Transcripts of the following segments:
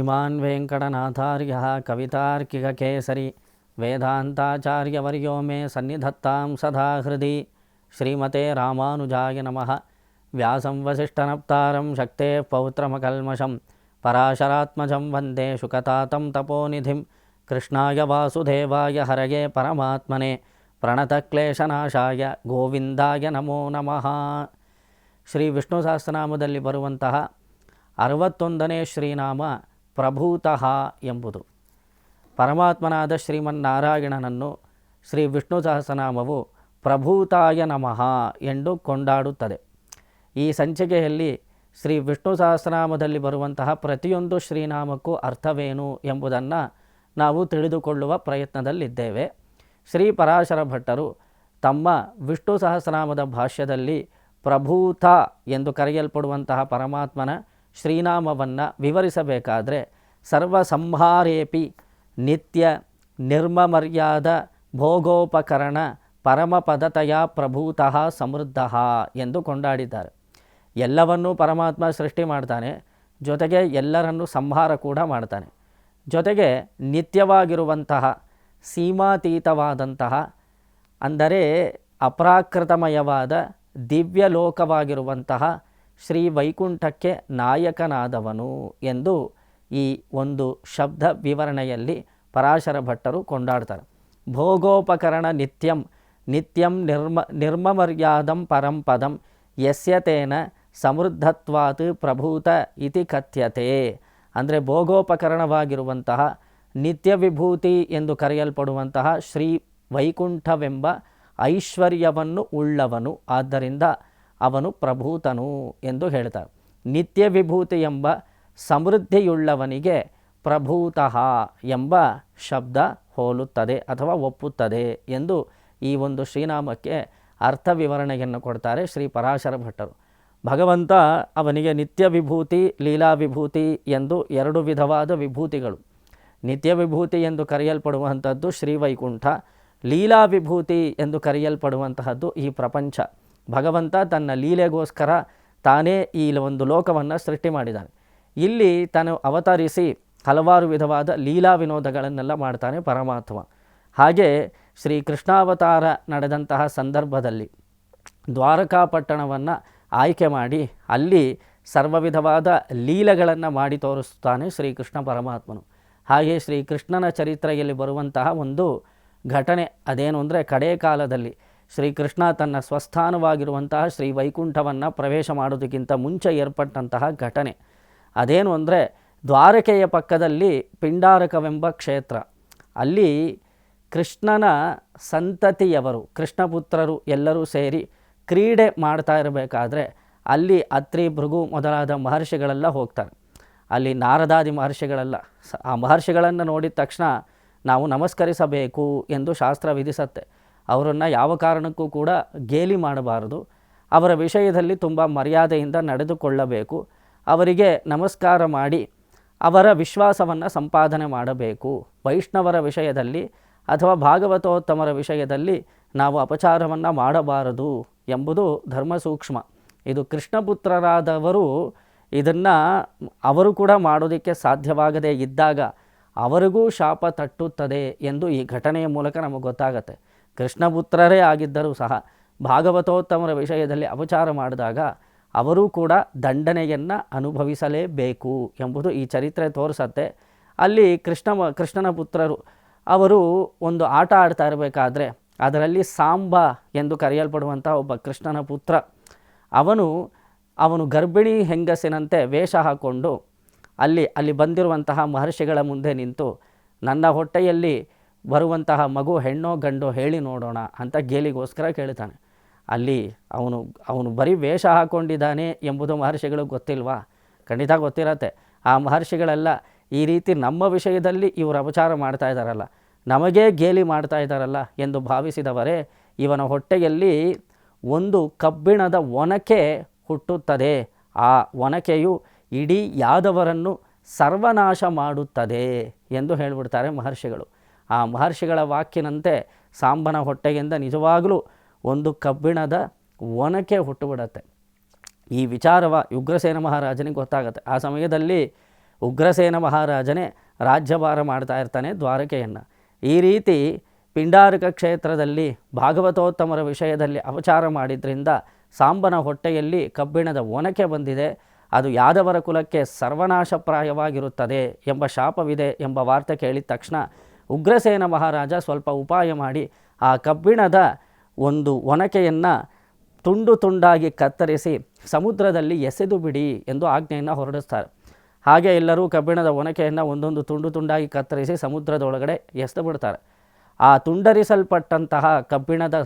ಶ್ರೀಮಾನ್ ವೆಂಕಟನಾಥಾರ್ಯಃ ಕವಿತಾರ್ಕಿಕಕೇಸರಿ ವೇದಾಂತಾಚಾರ್ಯवर्यो ಮೇ ಸನ್ನಿಧತ್ತಾಂ ಸದಾ ಹೃದಿ ಶ್ರೀಮತೆ ರಾಮಾನುಜಾಯ ನಮಃ. ವ್ಯಾಸಂ ವಸಿಷ್ಠನಪ್ತಾರಂ ಶಕ್ತೇಃ ಪೌತ್ರಮಕಲ್ಮಷಂ ಪರಾಶರಾತ್ಮಜಂ ವಂದೇ ಶುಕತಾತಂ ತಪೋನಿಧಿಂ. ಕೃಷ್ಣಾಯ ವಾಸುದೇವಾಯ ಹರಯೇ ಪರಮಾತ್ಮನೇ ಪ್ರಣತಕ್ಲೇಶನಾಶಾಯ ಗೋವಿಂದಾಯ ನಮೋ ನಮಃ. ಶ್ರೀ ವಿಷ್ಣು ಸಹಸ್ರನಾಮದಲ್ಲಿ ಬರುವಂತಹ 61ನೇ ಶ್ರೀನಾಮ ಪ್ರಭೂತಃ ಎಂಬುದು. ಪರಮಾತ್ಮನಾದ ಶ್ರೀಮನ್ನಾರಾಯಣನನ್ನು ಶ್ರೀ ವಿಷ್ಣು ಸಹಸ್ರನಾಮವು ಪ್ರಭೂತಾಯ ನಮಃ ಎಂದು ಕೊಂಡಾಡುತ್ತದೆ. ಈ ಸಂಚಿಕೆಯಲ್ಲಿ ಶ್ರೀ ವಿಷ್ಣು ಸಹಸ್ರನಾಮದಲ್ಲಿ ಬರುವಂತಹ ಪ್ರತಿಯೊಂದು ಶ್ರೀನಾಮಕ್ಕೂ ಅರ್ಥವೇನು ಎಂಬುದನ್ನು ನಾವು ತಿಳಿದುಕೊಳ್ಳುವ ಪ್ರಯತ್ನದಲ್ಲಿದ್ದೇವೆ. ಶ್ರೀ ಪರಾಶರ ಭಟ್ಟರು ತಮ್ಮ ವಿಷ್ಣು ಸಹಸ್ರನಾಮದ ಭಾಷ್ಯದಲ್ಲಿ ಪ್ರಭೂತ ಎಂದು ಕರೆಯಲ್ಪಡುವಂತಹ ಪರಮಾತ್ಮನ ಶ್ರೀನಾಮವನ್ನು ವಿವರಿಸಬೇಕಾದರೆ ಸರ್ವಸಂಹಾರೇಪಿ ನಿತ್ಯ ನಿರ್ಮಮರ್ಯಾದ ಭೋಗೋಪಕರಣ ಪರಮಪದತೆಯ ಪ್ರಭೂತಃ ಸಮೃದ್ಧಃ ಎಂದು ಕೊಂಡಾಡಿದ್ದಾರೆ. ಎಲ್ಲವನ್ನೂ ಪರಮಾತ್ಮ ಸೃಷ್ಟಿ ಮಾಡ್ತಾನೆ, ಜೊತೆಗೆ ಎಲ್ಲರನ್ನೂ ಸಂಹಾರ ಕೂಡ ಮಾಡ್ತಾನೆ. ಜೊತೆಗೆ ನಿತ್ಯವಾಗಿರುವಂತಹ ಸೀಮಾತೀತವಾದಂತಹ ಅಂದರೆ ಅಪ್ರಾಕೃತಮಯವಾದ ದಿವ್ಯಲೋಕವಾಗಿರುವಂತಹ ಶ್ರೀ ವೈಕುಂಠಕ್ಕೆ ನಾಯಕನಾದವನು ಎಂದು ಈ ಒಂದು ಶಬ್ದ ವಿವರಣೆಯಲ್ಲಿ ಪರಾಶರ ಭಟ್ಟರು ಕೊಂಡಾಡ್ತಾರೆ. ಭೋಗೋಪಕರಣ ನಿತ್ಯಂ ನಿತ್ಯಂ ನಿರ್ಮಮರ್ಯಾದಂ ಪರಂಪದಂ ಯಸ್ಯ ತೇನ ಸಮೃದ್ಧತ್ವಾತ್ ಪ್ರಭೂತ ಇತಿ ಕಥ್ಯತೆ. ಅಂದರೆ ಭೋಗೋಪಕರಣವಾಗಿರುವಂತಹ ನಿತ್ಯ ವಿಭೂತಿ ಎಂದು ಕರೆಯಲ್ಪಡುವಂತಹ ಶ್ರೀ ವೈಕುಂಠವೆಂಬ ಐಶ್ವರ್ಯವನ್ನು ಉಳ್ಳವನು, ಆದ್ದರಿಂದ ಅವನು ಪ್ರಭೂತನು ಎಂದು ಹೇಳ್ತಾರೆ. ನಿತ್ಯ ವಿಭೂತಿ ಎಂಬ ಸಮೃದ್ಧಿಯುಳ್ಳವನಿಗೆ ಪ್ರಭೂತಃ ಎಂಬ ಶಬ್ದ ಹೋಲುತ್ತದೆ ಅಥವಾ ಒಪ್ಪುತ್ತದೆ ಎಂದು ಈ ಒಂದು ಶ್ರೀನಾಮಕ್ಕೆ ಅರ್ಥ ವಿವರಣೆಯನ್ನು ಕೊಡ್ತಾರೆ ಶ್ರೀ ಪರಾಶರ ಭಟ್ಟರು. ಭಗವಂತ ಅವನಿಗೆ ನಿತ್ಯ ವಿಭೂತಿ ಲೀಲಾ ವಿಭೂತಿ ಎಂದು ಎರಡು ವಿಧವಾದ ವಿಭೂತಿಗಳು. ನಿತ್ಯ ವಿಭೂತಿ ಎಂದು ಕರೆಯಲ್ಪಡುವಂಥದ್ದು ಶ್ರೀವೈಕುಂಠ, ಲೀಲಾ ವಿಭೂತಿ ಎಂದು ಕರೆಯಲ್ಪಡುವಂತಹದ್ದು ಈ ಪ್ರಪಂಚ. ಭಗವಂತ ತನ್ನ ಲೀಲೆಗೋಸ್ಕರ ತಾನೇ ಈ ಒಂದು ಲೋಕವನ್ನು ಸೃಷ್ಟಿ ಮಾಡಿದ್ದಾನೆ. ಇಲ್ಲಿ ತಾನು ಅವತರಿಸಿ ಹಲವಾರು ವಿಧವಾದ ಲೀಲಾ ವಿನೋದಗಳನ್ನೆಲ್ಲ ಮಾಡ್ತಾನೆ ಪರಮಾತ್ಮ. ಹಾಗೆ ಶ್ರೀ ಕೃಷ್ಣಾವತಾರ ನಡೆದಂತಹ ಸಂದರ್ಭದಲ್ಲಿ ದ್ವಾರಕಾಪಟ್ಟಣವನ್ನು ಆಯ್ಕೆ ಮಾಡಿ ಅಲ್ಲಿ ಸರ್ವ ವಿಧವಾದ ಲೀಲೆಗಳನ್ನು ಮಾಡಿ ತೋರಿಸ್ತಾನೆ ಶ್ರೀಕೃಷ್ಣ ಪರಮಾತ್ಮನು. ಹಾಗೆ ಶ್ರೀಕೃಷ್ಣನ ಚರಿತ್ರೆಯಲ್ಲಿ ಬರುವಂತಹ ಒಂದು ಘಟನೆ ಅದೇನು ಅಂದರೆ ಕಡೇ ಕಾಲದಲ್ಲಿ ಶ್ರೀಕೃಷ್ಣ ತನ್ನ ಸ್ವಸ್ಥಾನವಾಗಿರುವಂತಹ ಶ್ರೀ ವೈಕುಂಠವನ್ನು ಪ್ರವೇಶ ಮಾಡೋದಕ್ಕಿಂತ ಮುಂಚೆ ಏರ್ಪಟ್ಟಂತಹ ಘಟನೆ ಅದೇನು ಅಂದರೆ ದ್ವಾರಕೆಯ ಪಕ್ಕದಲ್ಲಿ ಪಿಂಡಾರಕವೆಂಬ ಕ್ಷೇತ್ರ. ಅಲ್ಲಿ ಕೃಷ್ಣನ ಸಂತತಿಯವರು ಕೃಷ್ಣಪುತ್ರರು ಎಲ್ಲರೂ ಸೇರಿ ಕ್ರೀಡೆ ಮಾಡ್ತಾ ಇರಬೇಕಾದ್ರೆ ಅಲ್ಲಿ ಅತ್ರಿ ಭೃಗು ಮೊದಲಾದ ಮಹರ್ಷಿಗಳೆಲ್ಲ ಹೋಗ್ತಾರೆ. ಅಲ್ಲಿ ನಾರದಾದಿ ಮಹರ್ಷಿಗಳೆಲ್ಲ ಆ ಮಹರ್ಷಿಗಳನ್ನು ನೋಡಿದ ತಕ್ಷಣ ನಾವು ನಮಸ್ಕರಿಸಬೇಕು ಎಂದು ಶಾಸ್ತ್ರ ವಿಧಿಸತ್ತೆ. ಅವರನ್ನು ಯಾವ ಕಾರಣಕ್ಕೂ ಕೂಡ ಗೇಲಿ ಮಾಡಬಾರದು, ಅವರ ವಿಷಯದಲ್ಲಿ ತುಂಬ ಮರ್ಯಾದೆಯಿಂದ ನಡೆದುಕೊಳ್ಳಬೇಕು, ಅವರಿಗೆ ನಮಸ್ಕಾರ ಮಾಡಿ ಅವರ ವಿಶ್ವಾಸವನ್ನು ಸಂಪಾದನೆ ಮಾಡಬೇಕು. ವೈಷ್ಣವರ ವಿಷಯದಲ್ಲಿ ಅಥವಾ ಭಾಗವತೋತ್ತಮರ ವಿಷಯದಲ್ಲಿ ನಾವು ಅಪಚಾರವನ್ನು ಮಾಡಬಾರದು ಎಂಬುದು ಧರ್ಮ ಸೂಕ್ಷ್ಮ. ಇದು ಕೃಷ್ಣಪುತ್ರರಾದವರು ಇದನ್ನು ಅವರು ಕೂಡ ಮಾಡೋದಕ್ಕೆ ಸಾಧ್ಯವಾಗದೇ ಇದ್ದಾಗ ಅವರಿಗೂ ಶಾಪ ತಟ್ಟುತ್ತದೆ ಎಂದು ಈ ಘಟನೆಯ ಮೂಲಕ ನಮಗೆ ಗೊತ್ತಾಗತ್ತೆ. ಕೃಷ್ಣಪುತ್ರರೇ ಆಗಿದ್ದರೂ ಸಹ ಭಾಗವತೋತ್ತಮರ ವಿಷಯದಲ್ಲಿ ಅಪಚಾರ ಮಾಡಿದಾಗ ಅವರೂ ಕೂಡ ದಂಡನೆಯನ್ನು ಅನುಭವಿಸಲೇಬೇಕು ಎಂಬುದು ಈ ಚರಿತ್ರೆ ತೋರಿಸತ್ತೆ. ಅಲ್ಲಿ ಕೃಷ್ಣನ ಪುತ್ರರು ಅವರು ಒಂದು ಆಟ ಆಡ್ತಾ ಇರಬೇಕಾದ್ರೆ ಅದರಲ್ಲಿ ಸಾಂಬ ಎಂದು ಕರೆಯಲ್ಪಡುವಂಥ ಒಬ್ಬ ಕೃಷ್ಣನ ಪುತ್ರ ಅವನು ಗರ್ಭಿಣಿ ಹೆಂಗಸಿನಂತೆ ವೇಷ ಹಾಕ್ಕೊಂಡು ಅಲ್ಲಿ ಬಂದಿರುವಂತಹ ಮಹರ್ಷಿಗಳ ಮುಂದೆ ನಿಂತು ನನ್ನ ಹೊಟ್ಟೆಯಲ್ಲಿ ಬರುವಂತಹ ಮಗು ಹೆಣ್ಣೋ ಗಂಡೋ ಹೇಳಿ ನೋಡೋಣ ಅಂತ ಗೇಲಿಗೋಸ್ಕರ ಕೇಳ್ತಾನೆ. ಅಲ್ಲಿ ಅವನು ಬರೀ ವೇಷ ಹಾಕ್ಕೊಂಡಿದ್ದಾನೆ ಎಂಬುದು ಮಹರ್ಷಿಗಳಿಗೆ ಗೊತ್ತಿಲ್ವಾ? ಖಂಡಿತ ಗೊತ್ತಿರತ್ತೆ. ಆ ಮಹರ್ಷಿಗಳೆಲ್ಲ ಈ ರೀತಿ ನಮ್ಮ ವಿಷಯದಲ್ಲಿ ಇವರು ಅಪಚಾರ ಮಾಡ್ತಾ ಇದ್ದಾರಲ್ಲ, ನಮಗೇ ಗೇಲಿ ಮಾಡ್ತಾ ಇದ್ದಾರಲ್ಲ ಎಂದು ಭಾವಿಸಿದವರೇ ಇವನ ಹೊಟ್ಟೆಯಲ್ಲಿ ಒಂದು ಕಬ್ಬಿಣದ ಒನಕೆ ಹುಟ್ಟುತ್ತದೆ. ಆ ಒನಕೆಯು ಇಡೀ ಯಾದವರನ್ನು ಸರ್ವನಾಶ ಮಾಡುತ್ತದೆ ಎಂದು ಹೇಳಿಬಿಡ್ತಾರೆ ಮಹರ್ಷಿಗಳು. ಆ ಮಹರ್ಷಿಗಳ ವಾಕ್ಯನಂತೆ ಸಾಂಬನ ಹೊಟ್ಟೆಯಿಂದ ನಿಜವಾಗಲೂ ಒಂದು ಕಬ್ಬಿಣದ ಒನಕೆ ಹುಟ್ಟುಬಿಡತ್ತೆ. ಈ ವಿಚಾರವ ಉಗ್ರಸೇನ ಮಹಾರಾಜನಿಗೆ ಗೊತ್ತಾಗುತ್ತೆ. ಆ ಸಮಯದಲ್ಲಿ ಉಗ್ರಸೇನ ಮಹಾರಾಜನೇ ರಾಜ್ಯಭಾರ ಮಾಡ್ತಾ ಇರ್ತಾನೆ ದ್ವಾರಕೆಯನ್ನು. ಈ ರೀತಿ ಪಿಂಡಾರಕ ಕ್ಷೇತ್ರದಲ್ಲಿ ಭಾಗವತೋತ್ತಮರ ವಿಷಯದಲ್ಲಿ ಅಪಚಾರ ಮಾಡಿದ್ರಿಂದ ಸಾಂಬನ ಹೊಟ್ಟೆಯಲ್ಲಿ ಕಬ್ಬಿಣದ ಒನಕೆ ಬಂದಿದೆ, ಅದು ಯಾದವರ ಕುಲಕ್ಕೆ ಸರ್ವನಾಶಪ್ರಾಯವಾಗಿರುತ್ತದೆ ಎಂಬ ಶಾಪವಿದೆ ಎಂಬ ವಾರ್ತೆ ಕೇಳಿದ ತಕ್ಷಣ ಉಗ್ರಸೇನ ಮಹಾರಾಜ ಸ್ವಲ್ಪ ಉಪಾಯ ಮಾಡಿ ಆ ಕಬ್ಬಿಣದ ಒಂದು ಒನಕೆಯನ್ನು ತುಂಡು ತುಂಡಾಗಿ ಕತ್ತರಿಸಿ ಸಮುದ್ರದಲ್ಲಿ ಎಸೆದು ಬಿಡಿ ಎಂದು ಆಜ್ಞೆಯನ್ನು ಹೊರಡಿಸ್ತಾರೆ. ಹಾಗೆ ಎಲ್ಲರೂ ಕಬ್ಬಿಣದ ಒನಕೆಯನ್ನು ಒಂದೊಂದು ತುಂಡು ತುಂಡಾಗಿ ಕತ್ತರಿಸಿ ಸಮುದ್ರದೊಳಗಡೆ ಎಸೆದು ಬಿಡ್ತಾರೆ. ಆ ತುಂಡರಿಸಲ್ಪಟ್ಟಂತಹ ಕಬ್ಬಿಣದ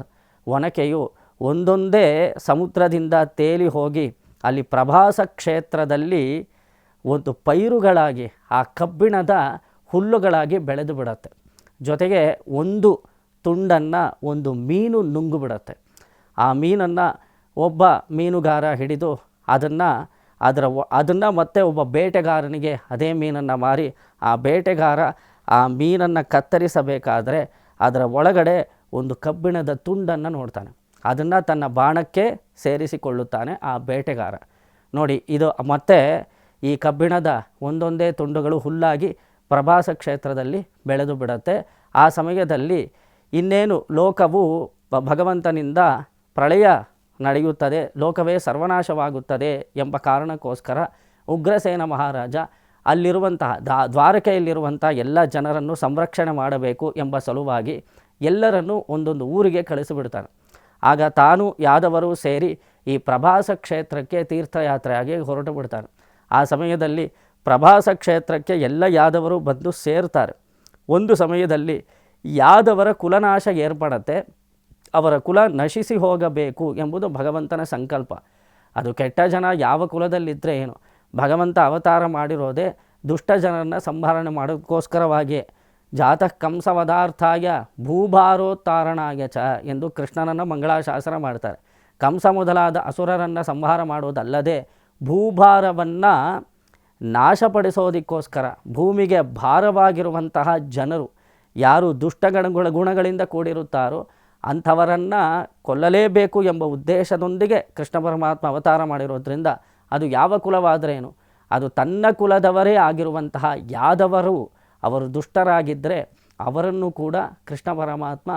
ಒನಕೆಯು ಒಂದೊಂದೇ ಸಮುದ್ರದಿಂದ ತೇಲಿ ಹೋಗಿ ಅಲ್ಲಿ ಪ್ರಭಾಸ ಕ್ಷೇತ್ರದಲ್ಲಿ ಒಂದು ಪೈರುಗಳಾಗಿ ಆ ಕಬ್ಬಿಣದ ಹುಲ್ಲುಗಳಾಗಿ ಬೆಳೆದು ಬಿಡುತ್ತೆ. ಜೊತೆಗೆ ಒಂದು ತುಂಡನ್ನು ಒಂದು ಮೀನು ನುಂಗು ಬಿಡುತ್ತೆ. ಆ ಮೀನನ್ನು ಒಬ್ಬ ಮೀನುಗಾರ ಹಿಡಿದು ಅದನ್ನು ಮತ್ತೆ ಒಬ್ಬ ಬೇಟೆಗಾರನಿಗೆ ಅದೇ ಮೀನನ್ನು ಮಾರಿ ಆ ಬೇಟೆಗಾರ ಆ ಮೀನನ್ನು ಕತ್ತರಿಸಬೇಕಾದರೆ ಅದರ ಒಳಗಡೆ ಒಂದು ಕಬ್ಬಿಣದ ತುಂಡನ್ನು ನೋಡ್ತಾನೆ. ಅದನ್ನು ತನ್ನ ಬಾಣಕ್ಕೆ ಸೇರಿಸಿಕೊಳ್ಳುತ್ತಾನೆ ಆ ಬೇಟೆಗಾರ. ನೋಡಿ, ಇದು ಮತ್ತೆ ಈ ಕಬ್ಬಿಣದ ಒಂದೊಂದೇ ತುಂಡುಗಳು ಹುಲ್ಲಾಗಿ ಪ್ರಭಾಸ ಕ್ಷೇತ್ರದಲ್ಲಿ ಬೆಳೆದು ಬಿಡುತ್ತೆ. ಆ ಸಮಯದಲ್ಲಿ ಇನ್ನೇನು ಲೋಕವು ಭಗವಂತನಿಂದ ಪ್ರಳಯ ನಡೆಯುತ್ತದೆ, ಲೋಕವೇ ಸರ್ವನಾಶವಾಗುತ್ತದೆ ಎಂಬ ಕಾರಣಕ್ಕೋಸ್ಕರ ಉಗ್ರಸೇನ ಮಹಾರಾಜ ಅಲ್ಲಿರುವಂತಹ ದ್ವಾರಕೆಯಲ್ಲಿರುವಂಥ ಎಲ್ಲ ಜನರನ್ನು ಸಂರಕ್ಷಣೆ ಮಾಡಬೇಕು ಎಂಬ ಸಲುವಾಗಿ ಎಲ್ಲರನ್ನೂ ಒಂದೊಂದು ಊರಿಗೆ ಕಳಿಸಿಬಿಡ್ತಾನೆ. ಆಗ ತಾನು ಯಾದವರು ಸೇರಿ ಈ ಪ್ರಭಾಸ ಕ್ಷೇತ್ರಕ್ಕೆ ತೀರ್ಥಯಾತ್ರೆಯಾಗಿ ಹೊರಟು ಬಿಡ್ತಾನೆ. ಆ ಸಮಯದಲ್ಲಿ ಪ್ರಭಾಸ ಕ್ಷೇತ್ರಕ್ಕೆ ಎಲ್ಲ ಯಾದವರು ಬಂದು ಸೇರ್ತಾರೆ. ಒಂದು ಸಮಯದಲ್ಲಿ ಯಾದವರ ಕುಲನಾಶ ಏರ್ಪಡತ್ತೆ. ಅವರ ಕುಲ ನಶಿಸಿ ಹೋಗಬೇಕು ಎಂಬುದು ಭಗವಂತನ ಸಂಕಲ್ಪ. ಅದು ಕೆಟ್ಟ ಜನ ಯಾವ ಕುಲದಲ್ಲಿದ್ದರೆ ಏನು, ಭಗವಂತ ಅವತಾರ ಮಾಡಿರೋದೇ ದುಷ್ಟ ಜನರನ್ನು ಸಂಹರಣೆ ಮಾಡೋದಕ್ಕೋಸ್ಕರವಾಗಿಯೇ. ಜಾತಃ ಕಂಸವಧಾರ್ಥಾಯ ಭೂಭಾರೋತ್ತಾರಣಾಯ ಚ ಎಂದು ಕೃಷ್ಣನನ್ನು ಮಂಗಳಾಶಾಸನ ಮಾಡ್ತಾರೆ. ಕಂಸ ಮೊದಲಾದ ಅಸುರರನ್ನು ಸಂಹಾರ ಮಾಡೋದಲ್ಲದೆ ಭೂಭಾರವನ್ನು ನಾಶಪಡಿಸೋದಕ್ಕೋಸ್ಕರ ಭೂಮಿಗೆ ಭಾರವಾಗಿರುವಂತಹ ಜನರು ಯಾರು ಗುಣಗಳಿಂದ ಕೂಡಿರುತ್ತಾರೋ ಅಂಥವರನ್ನು ಕೊಲ್ಲಲೇಬೇಕು ಎಂಬ ಉದ್ದೇಶದೊಂದಿಗೆ ಕೃಷ್ಣ ಪರಮಾತ್ಮ ಅವತಾರ ಮಾಡಿರೋದ್ರಿಂದ ಅದು ಯಾವ ಕುಲವಾದರೇನು, ಅದು ತನ್ನ ಕುಲದವರೇ ಆಗಿರುವಂತಹ ಯಾದವರು ಅವರು ದುಷ್ಟರಾಗಿದ್ದರೆ ಅವರನ್ನು ಕೂಡ ಕೃಷ್ಣ ಪರಮಾತ್ಮ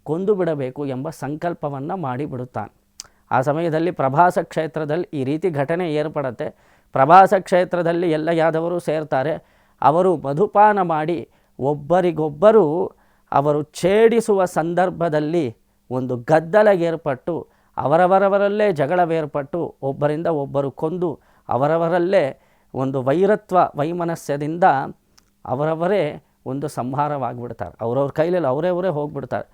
ಕೊಂದು ಬಿಡಬೇಕು ಎಂಬ ಸಂಕಲ್ಪವನ್ನು ಮಾಡಿಬಿಡುತ್ತಾನೆ. ಆ ಸಮಯದಲ್ಲಿ ಪ್ರಭಾಸ ಕ್ಷೇತ್ರದಲ್ಲಿ ಈ ರೀತಿ ಘಟನೆ ಏರ್ಪಡುತ್ತೆ. ಪ್ರಭಾಸ ಕ್ಷೇತ್ರದಲ್ಲಿ ಎಲ್ಲ ಯಾದವರು ಸೇರ್ತಾರೆ. ಅವರು ಮಧುಪಾನ ಮಾಡಿ ಒಬ್ಬರಿಗೊಬ್ಬರು ಅವರು ಛೇಡಿಸುವ ಸಂದರ್ಭದಲ್ಲಿ ಒಂದು ಗದ್ದಲ ಏರ್ಪಟ್ಟು ಅವರವರವರಲ್ಲೇ ಜಗಳವೇರ್ಪಟ್ಟು ಒಬ್ಬರಿಂದ ಒಬ್ಬರು ಕೊಂದು ಅವರವರಲ್ಲೇ ಒಂದು ವೈಮನಸ್ಯದಿಂದ ಅವರವರೇ ಒಂದು ಸಂಹಾರವಾಗಿಬಿಡ್ತಾರೆ. ಅವರವ್ರ ಕೈಯಲ್ಲಿ ಅವರೇ ಹೋಗಿಬಿಡ್ತಾರೆ.